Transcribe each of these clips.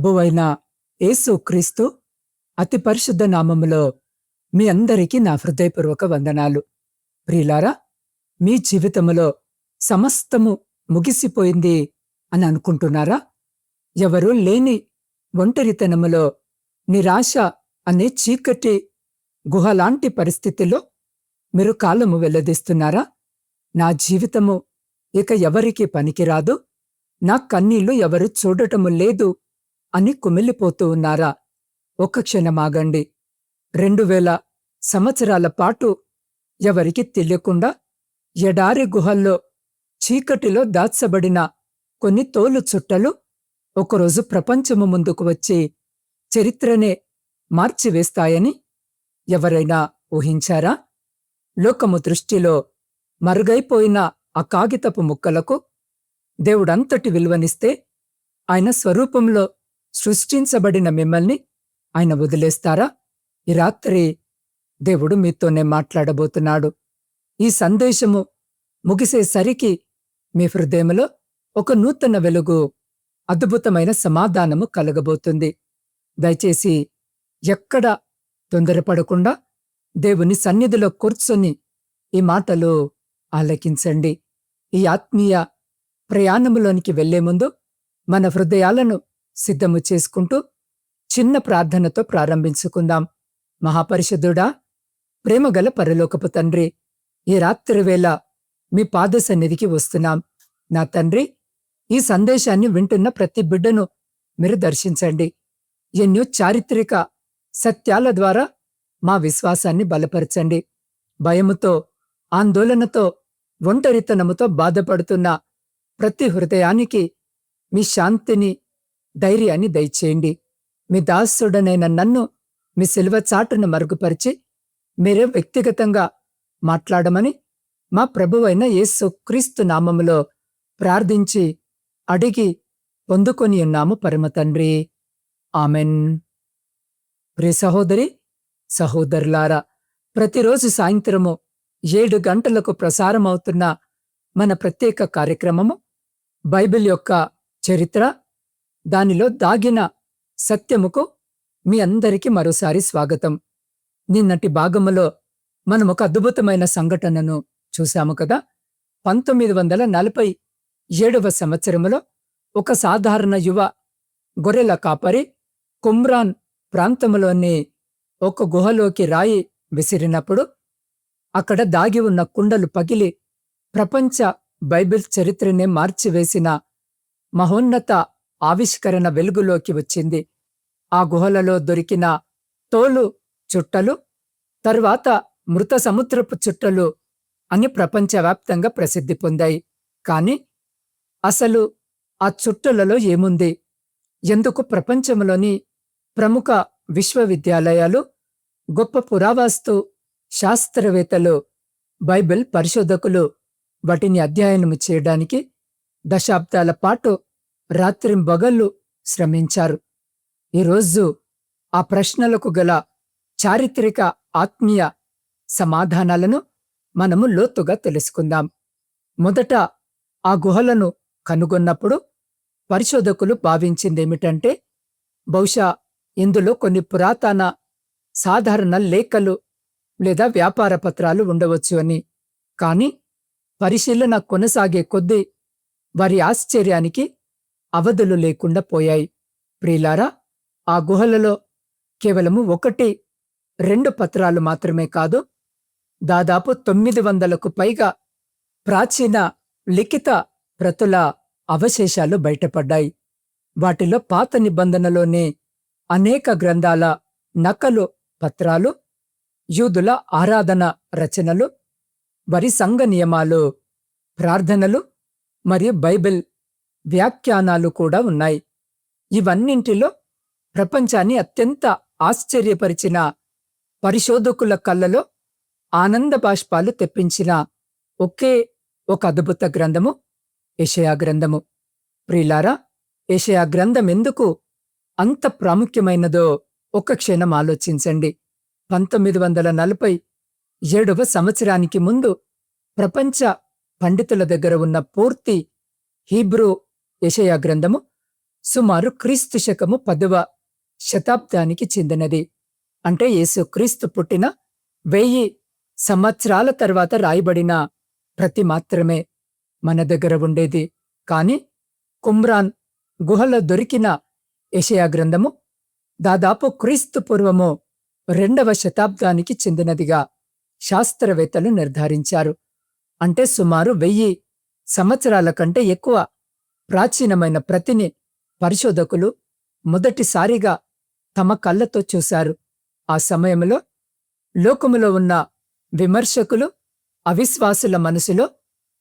ప్రభువైన యేసు క్రీస్తు అతి పరిశుద్ధ నామములో మీ అందరికీ నా హృదయపూర్వక వందనాలు. ప్రియులారా, మీ జీవితములో సమస్తము ముగిసిపోయింది అని అనుకుంటున్నారా? ఎవరూ లేని ఒంటరితనములో నిరాశ అనే చీకటి గుహలాంటి పరిస్థితిలో మీరు కాలము వెల్లదీస్తున్నారా? నా జీవితము ఇక ఎవరికి పనికిరాదు, నా కన్నీళ్లు ఎవరు చూడటము లేదు అని కుమిలిపోతూ ఉన్నారా? ఒక్క క్షణమాగండి. 2000 సంవత్సరాల పాటు ఎవరికి తెలియకుండా ఎడారి గుహల్లో చీకటిలో దాచబడిన కొన్ని తోలు చుట్టలు ఒకరోజు ప్రపంచము ముందుకు వచ్చి చరిత్రనే మార్చివేస్తాయని ఎవరైనా ఊహించారా? లోకము దృష్టిలో మరుగైపోయిన ఆ కాగితపు ముక్కలకు దేవుడంతటి విలువనిస్తే, ఆయన స్వరూపంలో సృష్టించబడిన మిమ్మల్ని ఆయన వదిలేస్తారా? ఈ రాత్రి దేవుడు మీతోనే మాట్లాడబోతున్నాడు. ఈ సందేశము ముగిసేసరికి మీ హృదయంలో ఒక నూతన వెలుగు, అద్భుతమైన సమాధానము కలగబోతుంది. దయచేసి ఎక్కడ తొందరపడకుండా దేవుని సన్నిధిలో కూర్చొని ఈ మాటలు ఆలకించండి. ఈ ఆత్మీయ ప్రయాణములోనికి వెళ్లే ముందు మన హృదయాలను సిద్ధము చేసుకుంటూ చిన్న ప్రార్థనతో ప్రారంభించుకుందాం. మహాపరిశుద్ధుడా, ప్రేమగల పరలోకపు తండ్రి, ఈ రాత్రి వేళ మీ పాద సన్నిధికి వస్తున్నాం. నా తండ్రి, ఈ సందేశాన్ని వింటున్న ప్రతి బిడ్డను మీరు దర్శించండి. ఎన్నో చారిత్రక సత్యాల ద్వారా మా విశ్వాసాన్ని బలపరచండి. భయముతో, ఆందోళనతో, ఒంటరితనముతో బాధపడుతున్న ప్రతి హృదయానికి మీ శాంతిని, ధైర్యాన్ని దయచేయండి. మీ దాసుడనైన నన్ను మీ సిలువ చాటును మరుగుపరిచి మీరే వ్యక్తిగతంగా మాట్లాడమని మా ప్రభువైన యేసు క్రీస్తు నామములో ప్రార్థించి అడిగి పొందుకొని ఉన్నాము పరమ తండ్రి. ఆమెన్. ప్రియ సహోదరి, సహోదరులారా, ప్రతిరోజు సాయంత్రము 7 గంటలకు ప్రసారమవుతున్న మన ప్రత్యేక కార్యక్రమము బైబిల్ యొక్క చరిత్ర, దానిలో దాగిన సత్యముకు మీ అందరికీ మరోసారి స్వాగతం. నిన్నటి భాగములో మనం ఒక అద్భుతమైన సంఘటనను చూశాము కదా. 1947వ సంవత్సరములో ఒక సాధారణ యువ గొర్రెల కాపరి కుమ్రాన్ ప్రాంతములోని ఒక గుహలోకి రాయి విసిరినప్పుడు అక్కడ దాగి ఉన్న కుండలు పగిలి ప్రపంచ బైబిల్ చరిత్రనే మార్చివేసిన మహోన్నత ఆవిష్కరణ వెలుగులోకి వచ్చింది. ఆ గుహలలో దొరికిన తోలు చుట్టలు తరువాత మృత సముద్రపు చుట్టలు అని ప్రపంచవ్యాప్తంగా ప్రసిద్ధి పొందాయి. కాని అసలు ఆ చుట్టలలో ఏముంది? ఎందుకు ప్రపంచంలోని ప్రముఖ విశ్వవిద్యాలయాలు, గొప్ప పురావస్తు శాస్త్రవేత్తలు, బైబిల్ పరిశోధకులు వాటిని అధ్యయనము చేయడానికి దశాబ్దాల పాటు రాత్రింబగళ్ళు శ్రమించారు. ఈరోజు ఆ ప్రశ్నలకు గల చారిత్రక ఆత్మీయ సమాధానాలను మనము లోతుగా తెలుసుకుందాం. మొదట ఆ గుహలను కనుగొన్నప్పుడు పరిశోధకులు భావించిందేమిటంటే, బహుశా ఇందులో కొన్ని పురాతన సాధారణ లేఖలు లేదా వ్యాపార పత్రాలు ఉండవచ్చు అని. కాని పరిశీలన కొనసాగే కొద్దీ వారి ఆశ్చర్యానికి అవధులు లేకుండా పోయాయి. ప్రియులారా, ఆ గుహలలో కేవలము 1-2 పత్రాలు మాత్రమే కాదు, దాదాపు 900కు పైగా ప్రాచీన లిఖిత ప్రతుల అవశేషాలు బయటపడ్డాయి. వాటిలో పాత నిబంధనలోనే అనేక గ్రంథాల నకలు పత్రాలు, యూదుల ఆరాధన రచనలు, వారి సంఘ నియమాలు, ప్రార్థనలు మరియు బైబిల్ వ్యాఖ్యానాలు కూడా ఉన్నాయి. ఇవన్నింటిలో ప్రపంచాన్ని అత్యంత ఆశ్చర్యపరిచిన, పరిశోధకుల కళ్ళలో ఆనంద బాష్పాలు తెప్పించిన ఒకే ఒక అద్భుత గ్రంథము యెషయా గ్రంథము. ప్రియులారా, యెషయా గ్రంథం ఎందుకు అంత ప్రాముఖ్యమైనదో ఒక్క క్షణం ఆలోచించండి. 1947వ సంవత్సరానికి ముందు ప్రపంచ పండితుల దగ్గర ఉన్న పూర్తి హీబ్రూ యెషయా గ్రంథము సుమారు క్రీస్తు శకము 10వ శతాబ్దానికి చెందినది. అంటే యేసుక్రీస్తు పుట్టిన 1000 సంవత్సరాల తర్వాత రాయబడిన ప్రతి మాత్రమే మన దగ్గర ఉండేది. కాని కుమ్రాన్ గుహలో దొరికిన యెషయా గ్రంథము దాదాపు క్రీస్తు పూర్వము 2వ శతాబ్దానికి చెందినదిగా శాస్త్రవేత్తలు నిర్ధారించారు. అంటే సుమారు 1000 సంవత్సరాల కంటే ఎక్కువ ప్రాచీనమైన ప్రతిని పరిశోధకులు మొదటిసారిగా తమ కళ్ళతో చూశారు. ఆ సమయంలో లోకములో ఉన్న విమర్శకులు, అవిశ్వాసుల మనసులో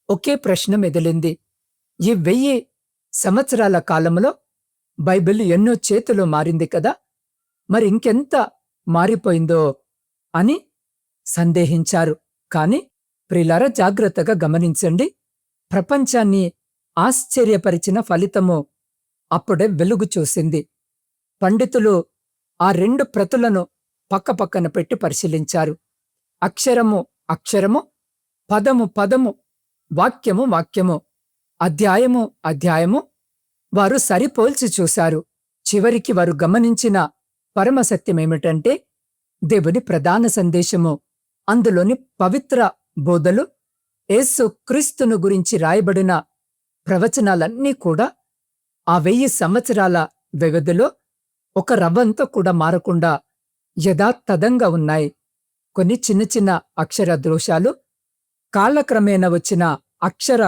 ఒకే ప్రశ్న మెదిలింది. ఈ 1000 సంవత్సరాల కాలంలో బైబిల్ ఎన్నో చేతులు మారింది కదా, మరి ఇంకెంత మారిపోయిందో అని సందేహించారు. కాని ప్రియులారా, జాగ్రత్తగా గమనించండి. ప్రపంచాన్ని ఆశ్చర్యపరిచిన ఫలితము అప్పుడే వెలుగు చూసింది. పండితులు ఆ 2 ప్రతులను పక్కపక్కన పెట్టి పరిశీలించారు. అక్షరము అక్షరము, పదము పదము, వాక్యము వాక్యము, అధ్యాయము అధ్యాయము వారు సరిపోల్చి చూశారు. చివరికి వారు గమనించిన పరమసత్యమేమిటంటే, దేవుని ప్రధాన సందేశము, అందులోని పవిత్ర బోధలు, యేసు క్రీస్తును గురించి రాయబడిన ప్రవచనాలన్నీ కూడా ఆ 1000 సంవత్సరాల వ్యవధిలో ఒక రవ్వంతో కూడా మారకుండా యథాతథంగా ఉన్నాయి. కొన్ని చిన్న చిన్న అక్షర దోషాలు, కాలక్రమేణా వచ్చిన అక్షర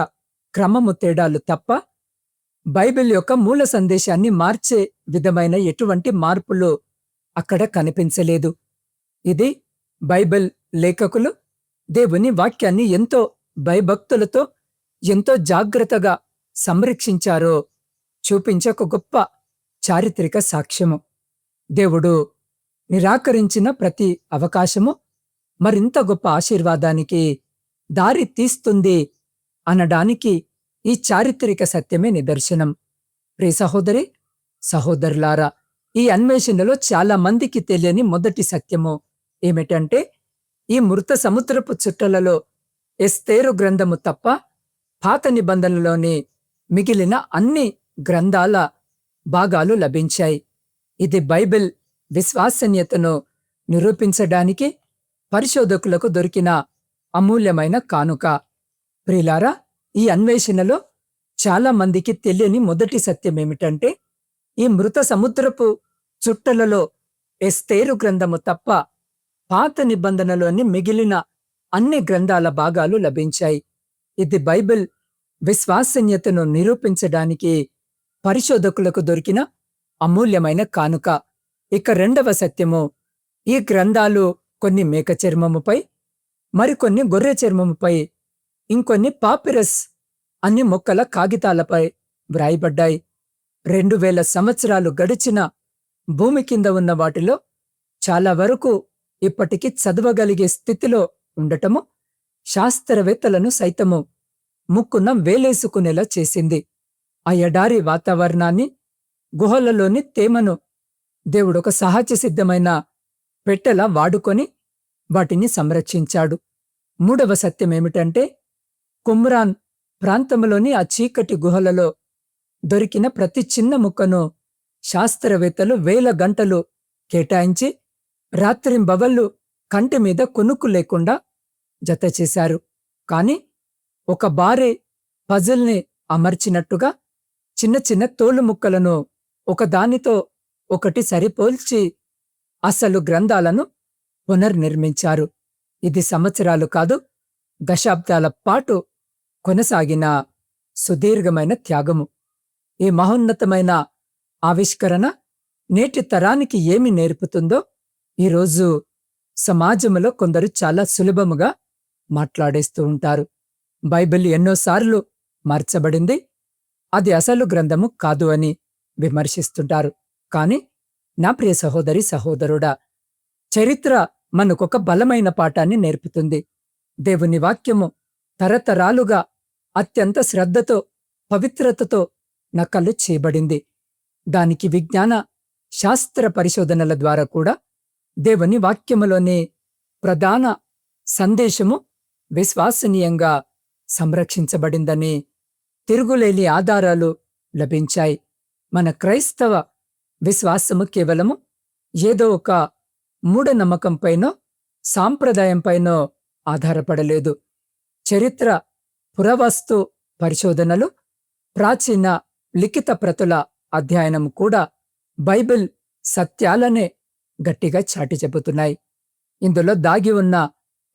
క్రమము తేడాలు తప్ప బైబిల్ యొక్క మూల సందేశాన్ని మార్చే విధమైన ఎటువంటి మార్పులు అక్కడ కనిపించలేదు. ఇది బైబిల్ లేఖకులు దేవుని వాక్యాన్ని ఎంతో భయభక్తులతో, ఎంతో జాగ్రత్తగా సంరక్షించారో చూపించే ఒక గొప్ప చారిత్రక సాక్ష్యము. దేవుడు నిరాకరించిన ప్రతి అవకాశము మరింత గొప్ప ఆశీర్వాదానికి దారి తీస్తుంది అనడానికి ఈ చారిత్రక సత్యమే నిదర్శనం. ప్రియ సహోదరి, సహోదరులారా, ఈ అన్వేషణలో చాలా మందికి తెలియని మొదటి సత్యము ఏమిటంటే, ఈ మృత సముద్రపు చుట్టలలో ఎస్తేరు గ్రంథము తప్ప పాత నిబంధనలోని మిగిలిన అన్ని గ్రంథాల భాగాలు లభించాయి. ఇది బైబిల్ విశ్వసనీయతను నిరూపించడానికి పరిశోధకులకు దొరికిన అమూల్యమైన కానుక. ప్రియులారా, ఈ అన్వేషణలో చాలా మందికి తెలియని మొదటి సత్యమేమిటంటే, ఈ మృత సముద్రపు చుట్టలలో ఎస్తేరు గ్రంథము తప్ప పాత నిబంధనలోని మిగిలిన అన్ని గ్రంథాల భాగాలు లభించాయి. ఇది బైబిల్ విశ్వసనీయతను నిరూపించడానికి పరిశోధకులకు దొరికిన అమూల్యమైన కానుక. ఇక 2వ సత్యము, ఈ గ్రంథాలు కొన్ని మేక చర్మముపై, మరికొన్ని గొర్రె చర్మముపై, ఇంకొన్ని పాపిరస్ అన్ని మొక్కల కాగితాలపై వ్రాయబడ్డాయి. 2000 సంవత్సరాలు గడిచిన భూమి కింద ఉన్న వాటిలో చాలా వరకు ఇప్పటికీ చదవగలిగే స్థితిలో ఉండటము శాస్త్రవేత్తలను సైతము ముక్కున వేలేసుకునేలా చేసింది. ఆ ఎడారి వాతావరణాన్ని, గుహలలోని తేమను దేవుడు ఒక సహజ సిద్ధమైన పెట్టెలా వాడుకొని వాటిని సంరక్షించాడు. 3వ సత్యమేమిటంటే, కుమ్రాన్ ప్రాంతంలోని ఆ చీకటి గుహలలో దొరికిన ప్రతి చిన్న ముక్కను శాస్త్రవేత్తలు 1000 గంటలు కేటాయించి రాత్రింబవళ్ళు కంటి మీద కొనుక్కు లేకుండా జతచేశారు. కాని ఒక భారీ పజిల్ని అమర్చినట్టుగా చిన్న చిన్న తోలు ముక్కలను ఒకదానితో ఒకటి సరిపోల్చి అసలు గ్రంథాలను పునర్నిర్మించారు. ఇది సంవత్సరాలు కాదు, దశాబ్దాల పాటు కొనసాగిన సుదీర్ఘమైన త్యాగము. ఈ మహోన్నతమైన ఆవిష్కరణ నేటి తరానికి ఏమి నేర్పుతుందో ఈరోజు సమాజంలో కొందరు చాలా సులభముగా మాట్లాడేస్తూ ఉంటారు. బైబిల్ ఎన్నోసార్లు మార్చబడింది, అది అసలు గ్రంథము కాదు అని విమర్శిస్తుంటారు. కాని నా ప్రియ సహోదరి, సహోదరుడా, చరిత్ర మనకొక బలమైన పాఠాన్ని నేర్పుతుంది. దేవుని వాక్యము తరతరాలుగా అత్యంత శ్రద్ధతో, పవిత్రతతో నకలు చేయబడింది. దానికి విజ్ఞాన శాస్త్ర పరిశోధనల ద్వారా కూడా దేవుని వాక్యములోని ప్రధాన సందేశము విశ్వసనీయంగా సంరక్షించబడిందని తిరుగులేని ఆధారాలు లభించాయి. మన క్రైస్తవ విశ్వాసము కేవలము ఏదో ఒక మూఢనమ్మకంపైనో సాంప్రదాయంపైనో ఆధారపడలేదు. చరిత్ర, పురావస్తు పరిశోధనలు, ప్రాచీన లిఖిత ప్రతుల అధ్యయనం కూడా బైబిల్ సత్యాలనే గట్టిగా చాటి చెబుతున్నాయి. ఇందులో దాగి ఉన్న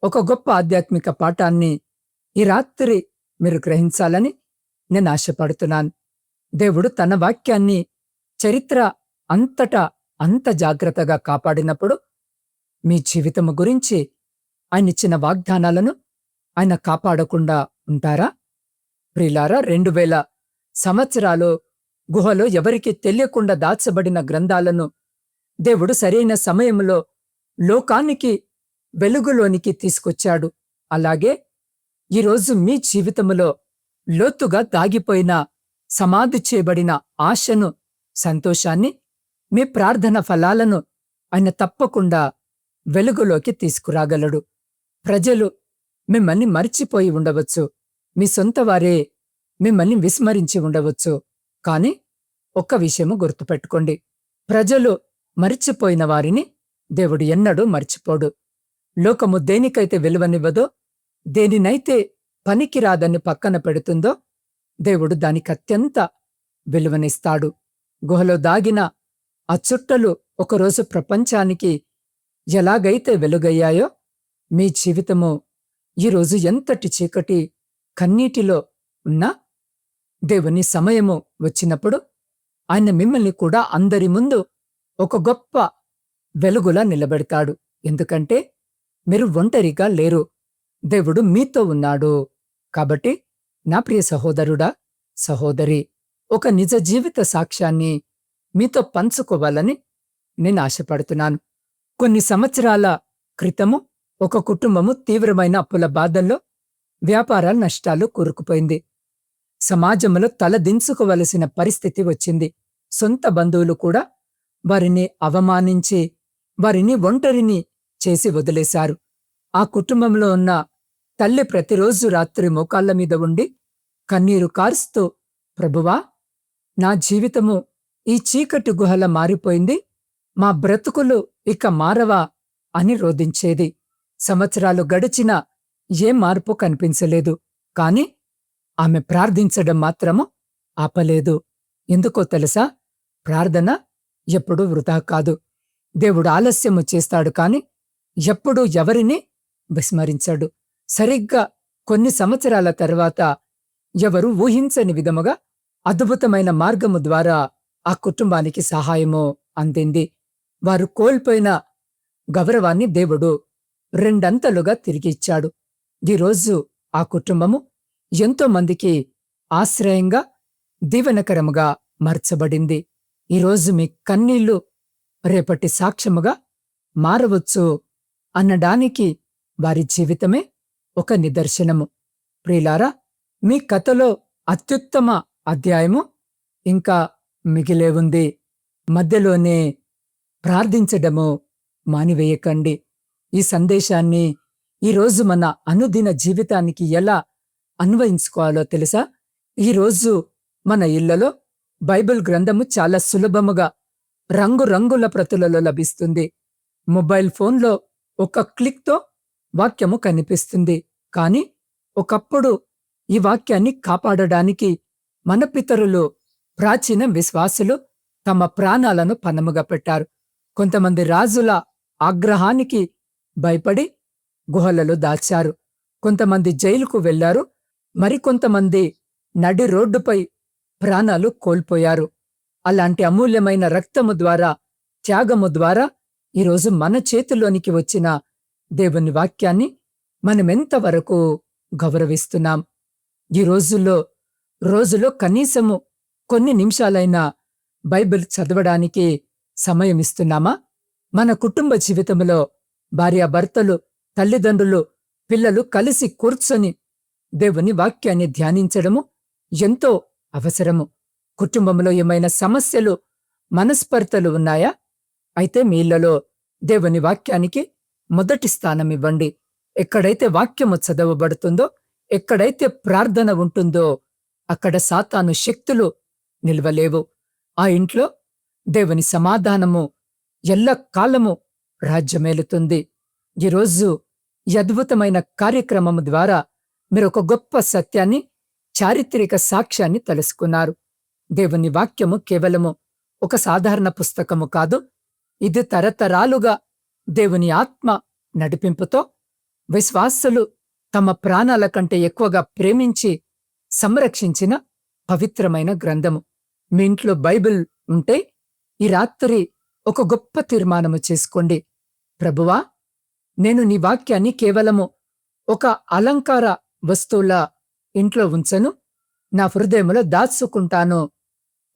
ఒక గొప్ప ఆధ్యాత్మిక పాఠాన్ని ఈ రాత్రి మీరు గ్రహించాలని నేను ఆశపడుతున్నాను. దేవుడు తన వాక్యాన్ని చరిత్ర అంతటా అంత జాగ్రత్తగా కాపాడినప్పుడు మీ జీవితము గురించి ఆయన ఇచ్చిన వాగ్దానాలను ఆయన కాపాడకుండా ఉంటారా? ప్రియులారా, 2000 సంవత్సరాలు గుహలో ఎవరికి తెలియకుండా దాచబడిన గ్రంథాలను దేవుడు సరైన సమయంలో లోకానికి వెలుగులోనికి తీసుకొచ్చాడు. అలాగే ఈరోజు మీ జీవితములో లోతుగా దాగిపోయిన సమాధి చేయబడిన ఆశను, సంతోషాన్ని, మీ ప్రార్థన ఫలాలను ఆయన తప్పకుండా వెలుగులోకి తీసుకురాగలడు. ప్రజలు మిమ్మల్ని మర్చిపోయి ఉండవచ్చు, మీ సొంత వారే మిమ్మల్ని విస్మరించి ఉండవచ్చు. కాని ఒక్క విషయము గుర్తుపెట్టుకోండి, ప్రజలు మర్చిపోయిన వారిని దేవుడు ఎన్నడూ మర్చిపోడు. లోకము దేనికైతే విలువనివ్వదో, దేనినైతే పనికిరాదని పక్కన పెడుతుందో దేవుడు దానికి అత్యంత విలువనిస్తాడు. గుహలో దాగిన ఆ చుట్టలు ఒకరోజు ప్రపంచానికి ఎలాగైతే వెలుగయ్యాయో, మీ జీవితము ఈరోజు ఎంతటి చీకటి కన్నీటిలో ఉన్నా దేవుని సమయము వచ్చినప్పుడు ఆయన మిమ్మల్ని కూడా అందరి ముందు ఒక గొప్ప వెలుగులా నిలబెడతాడు. ఎందుకంటే మీరు ఒంటరిగా లేరు, దేవుడు మీతో ఉన్నాడు. కాబట్టి నా ప్రియ సహోదరుడా, సహోదరి, ఒక నిజ జీవిత సాక్ష్యాన్ని మీతో పంచుకోవాలని నేను ఆశపడుతున్నాను. కొన్ని సంవత్సరాల క్రితము ఒక కుటుంబము తీవ్రమైన అప్పుల బాధల్లో, వ్యాపార నష్టాలు కూరుకుపోయింది. సమాజంలో తలదించుకోవలసిన పరిస్థితి వచ్చింది. సొంత బంధువులు కూడా వారిని అవమానించి వారిని ఒంటరిని చేసి వదిలేశారు. ఆ కుటుంబంలో ఉన్న తల్లి ప్రతిరోజు రాత్రి మోకాళ్ల మీద ఉండి కన్నీరు కారుస్తూ, ప్రభువా, నా జీవితము ఈ చీకటి గుహల మారిపోయింది, మా బ్రతుకులు ఇక మారవా అని రోదించేది. సంవత్సరాలు గడిచినా ఏ మార్పు కనిపించలేదు. కాని ఆమె ప్రార్థించడం మాత్రము ఆపలేదు. ఎందుకో తెలుసా? ప్రార్థన ఎప్పుడూ వృధా కాదు. దేవుడు ఆలస్యము చేస్తాడు, కాని ఎప్పుడూ ఎవరిని విస్మరించాడు. సరిగ్గా కొన్ని సంవత్సరాల తర్వాత ఎవరు ఊహించని విధముగా అద్భుతమైన మార్గము ద్వారా ఆ కుటుంబానికి సహాయము అందింది. వారు కోల్పోయిన గౌరవాన్ని దేవుడు రెండంతలుగా తిరిగి ఇచ్చాడు. ఈరోజు ఆ కుటుంబము ఎంతో మందికి ఆశ్రయంగా, దీవెనకరముగా మార్చబడింది. ఈరోజు మీ కన్నీళ్లు రేపటి సాక్ష్యముగా మారవచ్చు అనడానికి వారి జీవితమే ఒక నిదర్శనము. ప్రియులారా, మీ కథలో అత్యుత్తమ అధ్యాయము ఇంకా మిగిలే ఉంది. మధ్యలోనే ప్రార్థించడము మానివేయకండి. ఈ సందేశాన్ని ఈరోజు మన అనుదిన జీవితానికి ఎలా అన్వయించుకోవాలో తెలుసా? ఈరోజు మన ఇళ్లలో బైబిల్ గ్రంథము చాలా సులభముగా రంగురంగుల ప్రతులలో లభిస్తుంది. మొబైల్ ఫోన్లో ఒక క్లిక్తో వాక్యము కనిపిస్తుంది. కాని ఒకప్పుడు ఈ వాక్యాన్ని కాపాడడానికి మన పితరులు, ప్రాచీన విశ్వాసులు తమ ప్రాణాలను పణముగా పెట్టారు. కొంతమంది రాజుల ఆగ్రహానికి భయపడి గుహలలో దాచారు. కొంతమంది జైలుకు వెళ్లారు. మరికొంతమంది నడి రోడ్డుపై ప్రాణాలు కోల్పోయారు. అలాంటి అమూల్యమైన రక్తము ద్వారా, త్యాగము ద్వారా ఈరోజు మన చేతిలోనికి వచ్చిన దేవుని వాక్యాన్ని మనమెంతవరకు గౌరవిస్తున్నాం? ఈ రోజులో కనీసము కొన్ని నిమిషాలైనా బైబిల్ చదవడానికి సమయం ఇస్తున్నామా? మన కుటుంబ జీవితంలో భార్యాభర్తలు, తల్లిదండ్రులు, పిల్లలు కలిసి కూర్చొని దేవుని వాక్యాన్ని ధ్యానించడము ఎంతో అవసరము. కుటుంబంలో ఏమైనా సమస్యలు, మనస్పర్ధలు ఉన్నాయా? అయితే మీ ఇళ్లలో దేవుని వాక్యానికి మొదటి స్థానం ఇవ్వండి. ఎక్కడైతే వాక్యము చదవబడుతుందో, ఎక్కడైతే ప్రార్థన ఉంటుందో అక్కడ సాతాను శక్తులు నిల్వలేవు. ఆ ఇంట్లో దేవుని సమాధానము ఎల్లకాలము రాజ్యమేలుతుంది. ఈరోజు ఈ అద్భుతమైన కార్యక్రమము ద్వారా మీరు ఒక గొప్ప సత్యాన్ని, చారిత్రక సాక్ష్యాన్ని తెలుసుకున్నారు. దేవుని వాక్యము కేవలము ఒక సాధారణ పుస్తకము కాదు. ఇది తరతరాలుగా దేవుని ఆత్మ నడిపింపుతో విశ్వాసులు తమ ప్రాణాల కంటే ఎక్కువగా ప్రేమించి సంరక్షించిన పవిత్రమైన గ్రంథము. మీ ఇంట్లో బైబిల్ ఉంటే ఈ రాత్రి ఒక గొప్ప తీర్మానము చేసుకోండి. ప్రభువా, నేను నీ వాక్యాన్ని కేవలము ఒక అలంకార వస్తువుల ఇంట్లో ఉంచను, నా హృదయములో దాచుకుంటాను.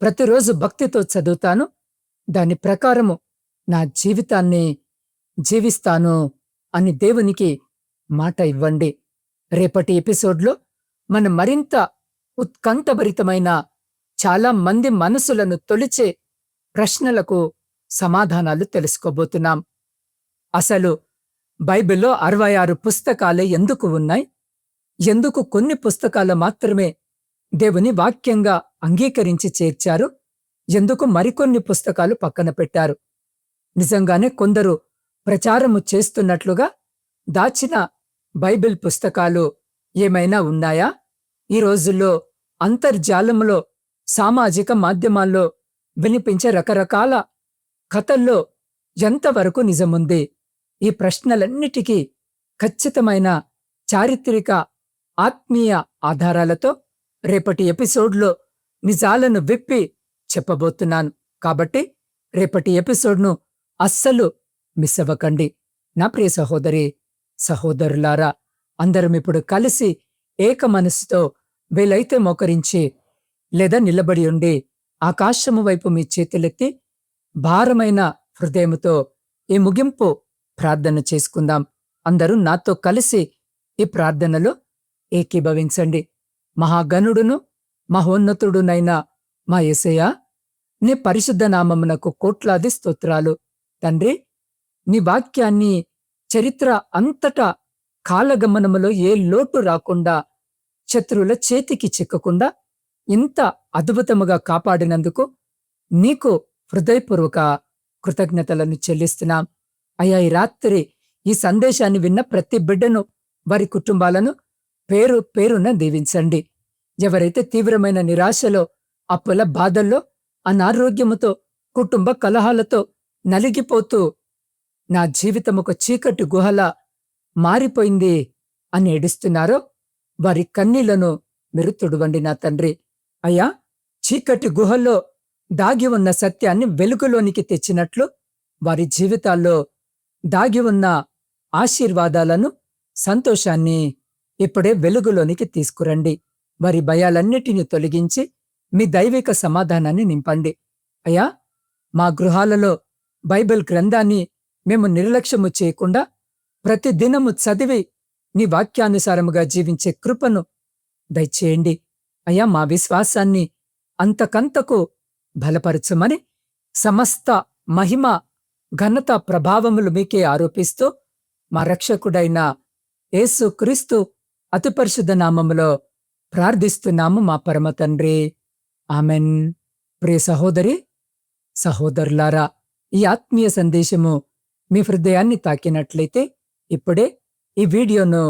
ప్రతిరోజు భక్తితో చదువుతాను, దాని ప్రకారము నా జీవితాన్ని జీవిస్తాను అని దేవునికి మాట ఇవ్వండి. రేపటి ఎపిసోడ్లో మనం మరింత ఉత్కంఠభరితమైన, చాలా మంది మనసులను తొలిచే ప్రశ్నలకు సమాధానాలు తెలుసుకోబోతున్నాం. అసలు బైబిల్లో 66 పుస్తకాలే ఎందుకు ఉన్నాయి? ఎందుకు కొన్ని పుస్తకాలు మాత్రమే దేవుని వాక్యంగా అంగీకరించి చేర్చారు? ఎందుకు మరికొన్ని పుస్తకాలు పక్కన పెట్టారు? నిజంగానే కొందరు ప్రచారము చేస్తున్నట్లుగా దాచిన బైబిల్ పుస్తకాలు ఏమైనా ఉన్నాయా? ఈ రోజుల్లో అంతర్జాలంలో, సామాజిక మాధ్యమాల్లో వినిపించే రకరకాల కథల్లో ఎంతవరకు నిజముంది? ఈ ప్రశ్నలన్నిటికీ ఖచ్చితమైన చారిత్రక, ఆత్మీయ ఆధారాలతో రేపటి ఎపిసోడ్లో నిజాలను విప్పి చెప్పబోతున్నాను. కాబట్టి రేపటి ఎపిసోడ్ను అస్సలు మిస్ అవ్వకండి. నా ప్రియ సహోదరి, సహోదరులారా, అందరం ఇప్పుడు కలిసి ఏక మనసుతో వీలైతే మోకరించి లేదా నిలబడి ఉండి ఆకాశము వైపు మీ చేతులెత్తి భారమైన హృదయముతో ఈ ముగింపు ప్రార్థన చేసుకుందాం. అందరూ నాతో కలిసి ఈ ప్రార్థనలో ఏకీభవించండి. మహాగణుడును మహోన్నతుడునైన మా యేసయ్యా, నీ పరిశుద్ధ నామమునకు కోట్లాది స్తోత్రాలు. తండ్రి, నీ వాక్యాన్ని చరిత్ర అంతటా కాలగమనములో ఏ లోటు రాకుండా, శత్రువుల చేతికి చిక్కకుండా ఇంత అద్భుతముగా కాపాడినందుకు నీకు హృదయపూర్వక కృతజ్ఞతలను చెల్లిస్తున్నాం. అయ్యా, ఈ రాత్రి ఈ సందేశాన్ని విన్న ప్రతి బిడ్డను, వారి కుటుంబాలను పేరు పేరున దీవించండి. ఎవరైతే తీవ్రమైన నిరాశలో, అప్పుల బాధల్లో, అనారోగ్యముతో, కుటుంబ కలహాలతో నలిగిపోతూ నా జీవితం ఒక చీకటి గుహలా మారిపోయింది అని ఏడుస్తున్నారో వారి కన్నీళ్లను మీరు తుడవండి నా తండ్రి. అయ్యా, చీకటి గుహల్లో దాగి ఉన్న సత్యాన్ని వెలుగులోనికి తెచ్చినట్లు వారి జీవితాల్లో దాగి ఉన్న ఆశీర్వాదాలను, సంతోషాన్ని ఇప్పుడే వెలుగులోనికి తీసుకురండి. వారి భయాలన్నిటినీ తొలగించి మీ దైవిక సమాధానాన్ని నింపండి. అయ్యా, మా గృహాలలో బైబిల్ గ్రంథాన్ని మేము నిర్లక్ష్యము చేయకుండా ప్రతి దినము చదివి నీ వాక్యానుసారముగా జీవించే కృపను దయచేయండి. అయ్యా, మా విశ్వాసాన్ని అంతకంతకు బలపరచమని సమస్త మహిమ, ఘనత, ప్రభావములు మీకే ఆరోపిస్తూ మా రక్షకుడైన యేసు క్రీస్తు అతి పరిశుద్ధ నామములో ప్రార్థిస్తున్నాము మా పరమ తండ్రి. ఆమెన్. ప్రియ సహోదరి, సహోదరులారా, ఈ ఆత్మీయ సందేశము మీ హృదయాన్ని తాకినట్లయితే ఇప్పుడే ఈ వీడియోను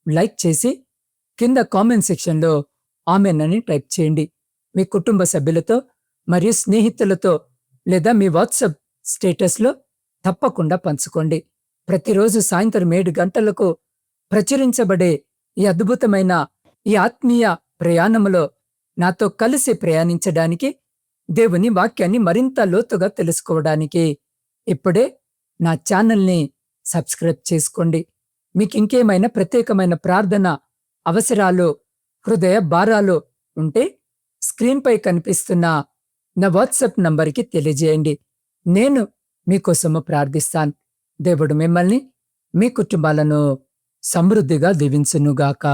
లైక్ చేసి కింద కామెంట్ సెక్షన్లో ఆమెన్ అని టైప్ చేయండి. మీ కుటుంబ సభ్యులతో మరియు స్నేహితులతో లేదా మీ వాట్సాప్ స్టేటస్లో తప్పకుండా పంచుకోండి. ప్రతిరోజు సాయంత్రం 7 గంటలకు ప్రచురించబడే ఈ అద్భుతమైన ఈ ఆత్మీయ ప్రయాణములో నాతో కలిసి ప్రయాణించడానికి, దేవుని వాక్యాన్ని మరింత లోతుగా తెలుసుకోవడానికి ఇప్పుడే నా ఛానల్ని సబ్స్క్రైబ్ చేసుకోండి. మీకు ఇంకేమైనా ప్రత్యేకమైన ప్రార్థన అవసరాలు, హృదయ భారాలు ఉంటే స్క్రీన్పై కనిపిస్తున్న నా వాట్సాప్ నంబర్కి తెలియజేయండి. నేను మీకోసము ప్రార్థిస్తాను. దేవుడు మిమ్మల్ని, మీ కుటుంబాలను సమృద్ధిగా దీవించునుగాక.